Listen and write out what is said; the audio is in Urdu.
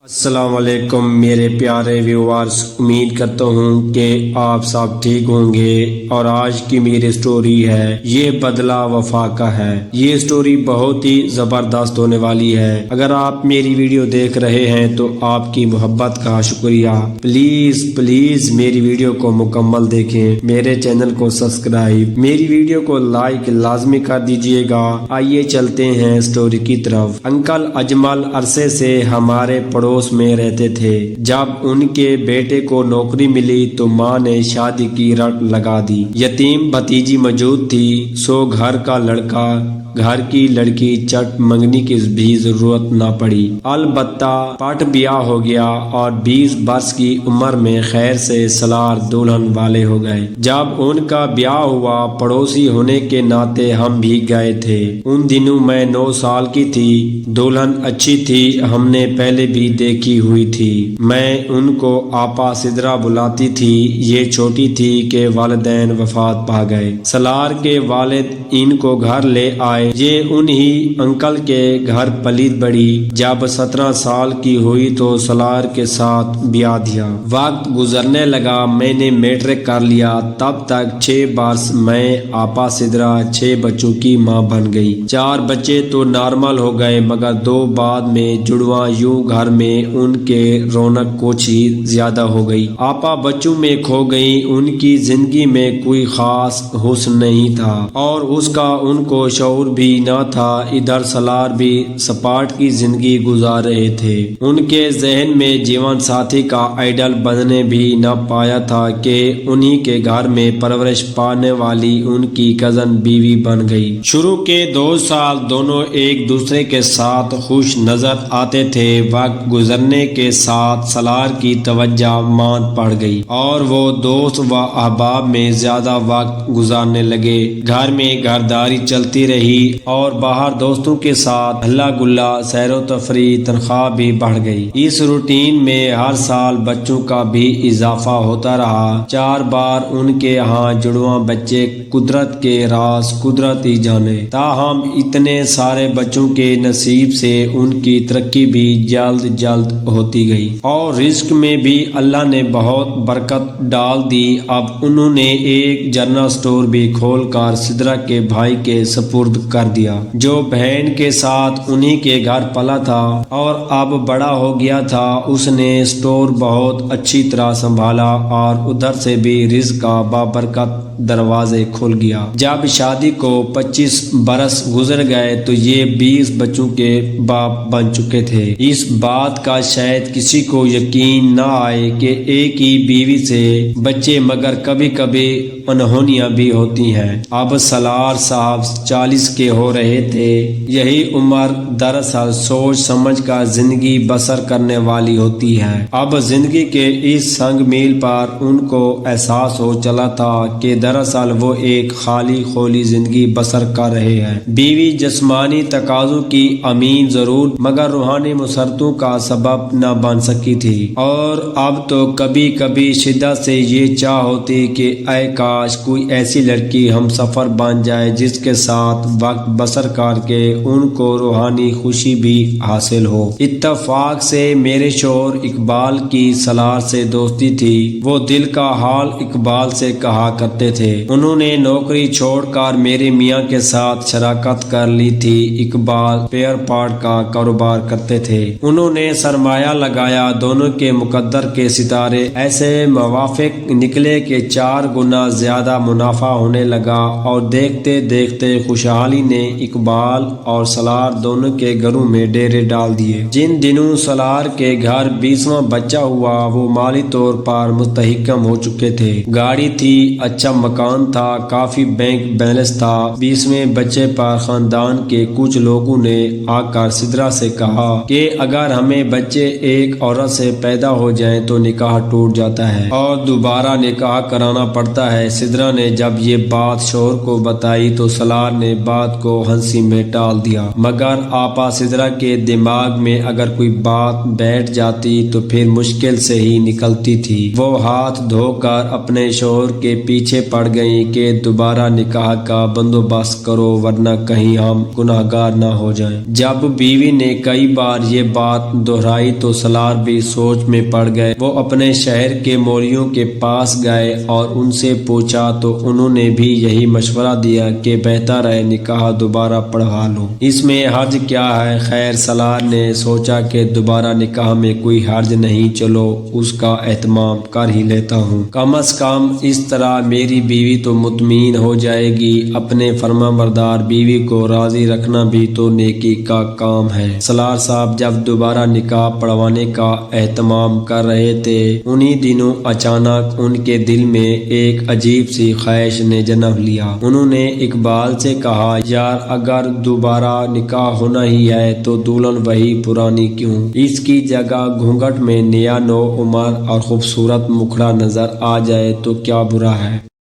السلام علیکم میرے پیارے ویورز، امید کرتا ہوں کہ آپ سب ٹھیک ہوں گے۔ اور آج کی میری سٹوری ہے یہ بدلہ وفا کا ہے۔ یہ سٹوری بہت ہی زبردست ہونے والی ہے۔ اگر آپ میری ویڈیو دیکھ رہے ہیں تو آپ کی محبت کا شکریہ۔ پلیز میری ویڈیو کو مکمل دیکھیں، میرے چینل کو سبسکرائب، میری ویڈیو کو لائک لازمی کر دیجئے گا۔ آئیے چلتے ہیں سٹوری کی طرف۔ انکل اجمل عرصے سے ہمارے پڑوس میں رہتے تھے۔ جب ان کے بیٹے کو نوکری ملی تو ماں نے شادی کی رٹ لگا دی۔ یتیم بھتیجی موجود تھی، سو گھر کا لڑکا گھر کی لڑکی چٹ منگنی کی بھی ضرورت نہ پڑی۔ البتہ پٹ بیاہ ہو گیا اور 20 برس کی عمر میں خیر سے سالار دلہن والے ہو گئے۔ جب ان کا بیاہ ہوا پڑوسی ہونے کے ناطے ہم بھی گئے تھے۔ ان دنوں میں 9 سال کی تھی۔ دلہن اچھی تھی، ہم نے پہلے بھی دیکھی ہوئی تھی۔ میں ان کو آپا سدرا بلاتی تھی۔ یہ چھوٹی تھی کہ والدین وفات پا گئے۔ سالار کے والد ان کو گھر لے آئے۔ یہ انہی انکل کے گھر پلی بڑی۔ جب 17 سال کی ہوئی تو سالار کے ساتھ بیاہ دیا۔ وقت گزرنے لگا، میں نے میٹرک کر لیا۔ تب تک 6 برس میں آپا سدرا 6 بچوں کی ماں بن گئی۔ 4 بچے تو نارمل ہو گئے مگر 2 بعد میں جڑواں، یوں گھر میں ان کے رونق کچھ ہی زیادہ ہو گئی۔ آپا بچوں میں کھو گئی۔ ان کی زندگی میں کوئی خاص حسن نہیں تھا اور اس کا ان کو شعور بھی نہ تھا۔ ادھر سالار بھی سپاٹ کی زندگی گزار رہے تھے۔ ان کے ذہن میں جیون ساتھی کا آئیڈل بننے بھی نہ پایا تھا کہ انہی کے گھر میں پرورش پانے والی ان کی کزن بیوی بن گئی۔ شروع کے 2 سال دونوں ایک دوسرے کے ساتھ خوش نظر آتے تھے۔ وقت گزرنے کے ساتھ سالار کی توجہ ماند پڑ گئی اور وہ دوست و احباب میں زیادہ وقت گزارنے لگے۔ گھر میں گھرداری چلتی رہی اور باہر دوستوں کے ساتھ ہلا گلا، سیر و تفریح، تنخواہ بھی بڑھ گئی۔ اس روٹین میں ہر سال بچوں کا بھی اضافہ ہوتا رہا۔ 4 بار ان کے ہاں جڑواں بچے، قدرت کے راز قدرت ہی جانے۔ تاہم اتنے سارے بچوں کے نصیب سے ان کی ترقی بھی جلد ہوتی گئی اور رزق میں بھی اللہ نے بہت برکت ڈال دی۔ اب انہوں نے ایک جنرل سٹور بھی کھول کر سدرا کے بھائی کے سپرد کر دیا، جو بہن کے ساتھ انہی کے گھر پلا تھا اور اب بڑا ہو گیا تھا۔ اس نے سٹور بہت اچھی طرح سنبھالا اور ادھر سے بھی رزق کا بابرکت دروازے کھل گیا۔ جب شادی کو 25 برس گزر گئے تو یہ 20 بچوں کے باپ بن چکے تھے۔ اس بات کا شاید کسی کو یقین نہ آئے کہ ایک ہی بیوی سے بچے، مگر کبھی کبھی انہونیاں بھی ہوتی ہیں۔ اب سالار صاحب 40 کے ہو رہے تھے۔ یہی عمر دراصل سوچ سمجھ کر زندگی بسر کرنے والی ہوتی ہے۔ اب زندگی کے اس سنگ میل پر ان کو احساس ہو چلا تھا کہ دراصل وہ ایک خالی خولی زندگی بسر کر رہے ہیں۔ بیوی جسمانی تقاضوں کی امین ضرور مگر روحانی مسرتوں کا سبب نہ بن سکی تھی۔ اور اب تو کبھی کبھی شدت سے یہ چاہ ہوتی کہ اے کاش کوئی ایسی لڑکی ہم سفر بن جائے جس کے ساتھ وقت بسر کر کے ان کو روحانی خوشی بھی حاصل ہو۔ اتفاق سے میرے شوہر اقبال کی سالار سے دوستی تھی۔ وہ دل کا حال اقبال سے کہا کرتے تھے۔ انہوں نے نوکری چھوڑ کر میرے میاں کے ساتھ شراکت کر لی تھی۔ اقبال پیئر پارٹ کا کاروبار کرتے تھے۔ انہوں نے سرمایہ لگایا، دونوں کے مقدر کے ستارے ایسے موافق نکلے کہ 4 گنا زیادہ منافع ہونے لگا اور دیکھتے دیکھتے خوشحالی نے اقبال اور سالار دونوں کے گھروں میں ڈیرے ڈال دیے۔ جن دنوں سالار کے گھر 20واں بچہ ہوا وہ مالی طور پر مستحکم ہو چکے تھے۔ گاڑی تھی، اچھا مکان تھا، کافی بینک بیلنس تھا۔ 20ویں بچے پر خاندان کے کچھ لوگوں نے آ کر سدرا سے کہا کہ اگر ہمیں بچے ایک عورت سے پیدا ہو جائیں تو نکاح ٹوٹ جاتا ہے اور دوبارہ نکاح کرانا پڑتا ہے۔ سدرا نے جب یہ بات شوہر کو بتائی تو سالار نے بات کو ہنسی میں ٹال دیا، مگر آپا سدرا کے دماغ میں اگر کوئی بات بیٹھ جاتی تو پھر مشکل سے ہی نکلتی تھی۔ وہ ہاتھ دھو کر اپنے شوہر کے پیچھے پڑ گئیں کہ دوبارہ نکاح کا بندوبست کرو ورنہ کہیں ہم گناہگار نہ ہو جائیں۔ جب بیوی نے کئی بار یہ بات دہرائی تو سالار بھی سوچ میں پڑ گئے۔ وہ اپنے شہر کے مولیوں کے پاس گئے اور ان سے پوچھا تو انہوں نے بھی یہی مشورہ دیا کہ بہتر ہے نکاح دوبارہ پڑھا لو، اس میں حرج کیا ہے۔ خیر سالار نے سوچا کہ دوبارہ نکاح میں کوئی حرج نہیں، چلو اس کا اہتمام کر ہی لیتا ہوں، کم از کم اس طرح میری بیوی تو مطمئن ہو جائے گی۔ اپنے فرمانبردار بیوی کو راضی رکھنا بھی تو نیکی کا کام ہے۔ سالار صاحب جب دوبارہ نکاح پڑھوانے کا اہتمام کر رہے تھے، انہی دنوں اچانک ان کے دل میں ایک عجیب سی خواہش نے جنم لیا۔ انہوں نے اقبال سے کہا، یار اگر دوبارہ نکاح ہونا ہی ہے تو دلہن وہی پرانی کیوں، اس کی جگہ گھونگھٹ میں نیا نو عمر اور خوبصورت مکھڑا نظر آ جائے تو کیا برا ہے۔